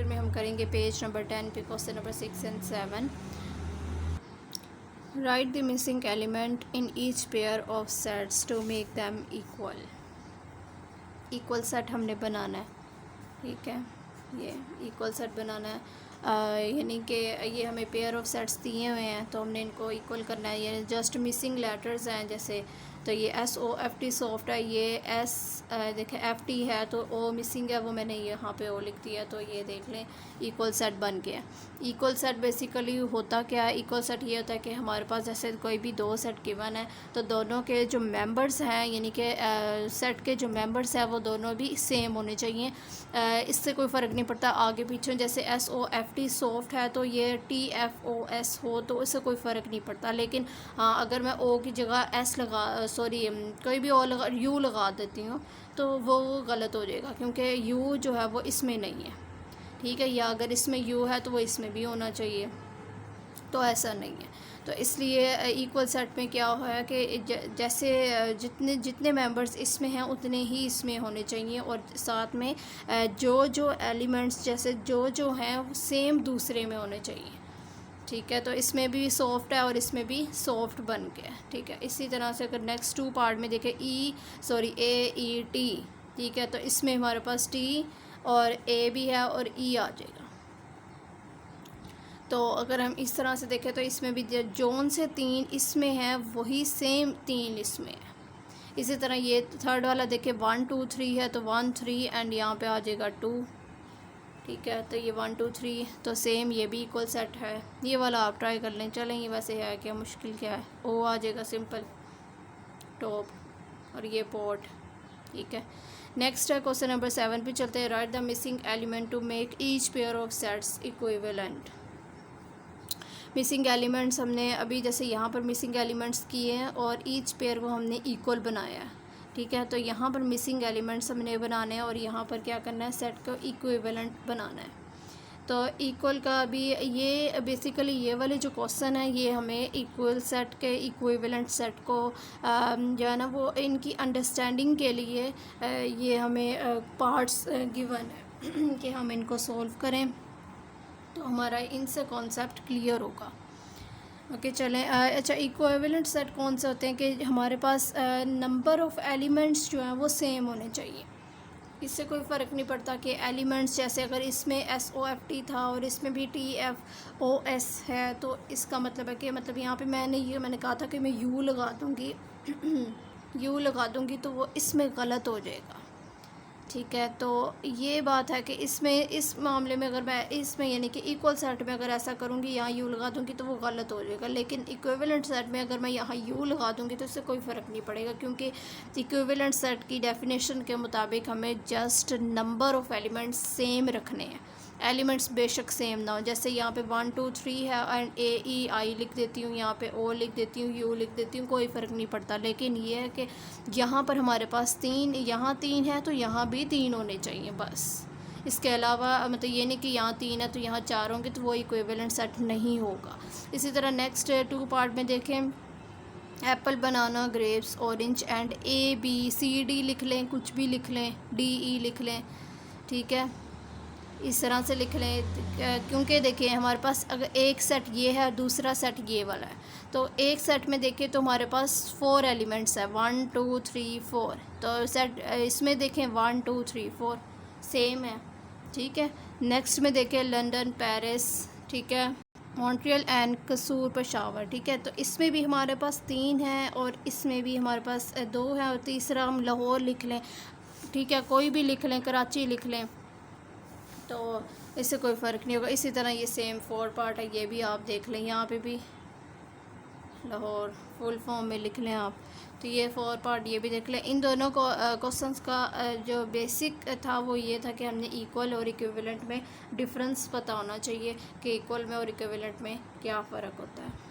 Chapter में हम करेंगे पेज नंबर 10 पे question number 6 and 7। Write the missing element in each pair of sets to make them equal. Equal set हमने बनाना है, ठीक है, ये इक्वल सेट बनाना है। यानी कि ये हमें पेयर ऑफ सेट्स दिए हुए हैं तो हमने इनको इक्वल करना है। ये जस्ट मिसिंग लेटर्स हैं, जैसे तो ये SOFT सॉफ्ट है, ये S देखें FT है तो O मिसिंग है, वो मैंने यहाँ पे O लिख दिया, तो ये देख लें इक्वल सेट बन गया। इक्वल सेट बेसिकली होता क्या है, इक्वल सेट ये होता है कि हमारे पास जैसे कोई भी दो सेट गिवन है तो दोनों के जो मेंबर्स हैं यानी कि सेट के जो मेंबर्स हैं वो दोनों भी सेम होने चाहिए। इससे कोई फ़र्क नहीं पड़ता आगे पीछे, जैसे SOFT सॉफ्ट है तो ये TFOS हो तो इससे कोई फ़र्क नहीं पड़ता। लेकिन हाँ, अगर मैं O की जगह S लगा कोई भी और लगा U लगा देती हूँ तो वो गलत हो जाएगा, क्योंकि U जो है वो इसमें नहीं है, ठीक है, या अगर इसमें U है तो वो इसमें भी होना चाहिए, तो ऐसा नहीं है। तो इसलिए इक्वल सेट में क्या है कि जैसे जितने जितने मेंबर्स इसमें हैं उतने ही इसमें होने चाहिए, और साथ में जो जो एलिमेंट्स जैसे जो हैं वो सेम दूसरे में होने चाहिए, ठीक है। तो इसमें भी सॉफ्ट है और इसमें भी सॉफ्ट बन गया, ठीक है। इसी तरह से अगर नेक्स्ट टू पार्ट में देखें AET, ठीक है, तो इसमें हमारे पास T और A भी है और E आ जाएगा। तो अगर हम इस तरह से देखें तो इसमें भी जोन से 3 इसमें है वही सेम 3 इसमें है। इसी तरह ये थर्ड वाला देखें 1 2 3 है तो 1 3 एंड यहाँ पे आ जाएगा 2, ठीक है। तो ये 1 2 3 तो सेम ये भी इक्वल सेट है। ये वाला आप ट्राई कर लें, चलें, ये वैसे है क्या मुश्किल क्या है, O आ जाएगा सिंपल टॉप और ये पोर्ट, ठीक है। नेक्स्ट है क्वेश्चन नंबर 7 पे चलते हैं। Write the missing element to make each pair of sets equivalent. Missing elements हमने अभी जैसे यहाँ पर मिसिंग एलिमेंट्स किए हैं और ईच पेयर को हमने इक्वल बनाया है, ठीक है। तो यहाँ पर मिसिंग एलिमेंट्स हमने बनाने हैं और यहाँ पर क्या करना है, सेट को इक्विवेलेंट बनाना है। तो इक्वल का भी ये बेसिकली ये वाले जो क्वेश्चन है ये हमें इक्वल सेट के इक्विवेलेंट सेट को जो है ना वो इनकी अंडरस्टैंडिंग के लिए ये हमें पार्ट्स गिवन है कि हम इनको सॉल्व करें तो हमारा इनसे कॉन्सेप्ट क्लियर होगा। ओके, चलें। अच्छा, इक्विवेलेंट सेट कौन से होते हैं कि हमारे पास नंबर ऑफ़ एलिमेंट्स जो हैं वो सेम होने चाहिए। इससे कोई फ़र्क नहीं पड़ता कि एलिमेंट्स जैसे अगर इसमें SOFT था और इसमें भी TFOS है तो इसका मतलब है कि मतलब यहाँ पे मैंने कहा था कि मैं U लगा दूँगी U लगा दूँगी तो वो इसमें गलत हो जाएगा, ठीक है। तो ये बात है कि इसमें इस मामले में अगर मैं इसमें यानी कि इक्वल सेट में अगर ऐसा करूँगी यहाँ U लगा दूँगी तो वो गलत हो जाएगा, लेकिन इक्विवेलेंट सेट में अगर मैं यहाँ U लगा दूँगी तो इससे कोई फ़र्क नहीं पड़ेगा, क्योंकि इक्विवेलेंट सेट की डेफिनेशन के मुताबिक हमें just number of elements same रखने हैं। एलिमेंट्स बेशक सेम ना हो, जैसे यहाँ पे 1 2 3 है एंड AEI लिख देती हूँ, यहाँ पे O लिख देती हूँ, U लिख देती हूँ, कोई फ़र्क नहीं पड़ता। लेकिन ये है कि यहाँ पर हमारे पास 3, यहाँ 3 है तो यहाँ भी 3 होने चाहिए बस। इसके अलावा मतलब ये नहीं कि यहाँ 3 है तो यहाँ 4 होंगे तो वो इक्विवेलेंट सेट नहीं होगा। इसी तरह नेक्स्ट 2 पार्ट में देखें, apple banana grapes orange and ABCD लिख लें, कुछ भी लिख लें, DE लिख लें, ठीक है, इस तरह से लिख लें, क्योंकि देखिए हमारे पास अगर एक सेट ये है और दूसरा सेट ये वाला है तो एक सेट में देखिए तो हमारे पास 4 एलिमेंट्स है 1 2 3 4, तो सेट इसमें देखें 1 2 3 4 सेम है, ठीक है। नेक्स्ट में देखें लंदन पेरिस, ठीक है, मॉन्ट्रियल एंड कसूर पेशावर, ठीक है। तो इसमें भी हमारे पास 3 है और इसमें भी हमारे पास 2 है और तीसरा हम लाहौर लिख लें, ठीक है, कोई भी लिख लें, कराची लिख लें, तो इससे कोई फ़र्क नहीं होगा। इसी तरह ये सेम 4 पार्ट है, ये भी आप देख लें, यहाँ पे भी लाहौर फुल फॉर्म में लिख लें आप, तो ये 4 पार्ट ये भी देख लें। इन दोनों को क्वेश्चंस का जो बेसिक था वो ये था कि हमने इक्वल और इक्विवेलेंट में डिफरेंस पता होना चाहिए कि इक्वल में और इक्विवेलेंट में क्या फ़र्क होता है।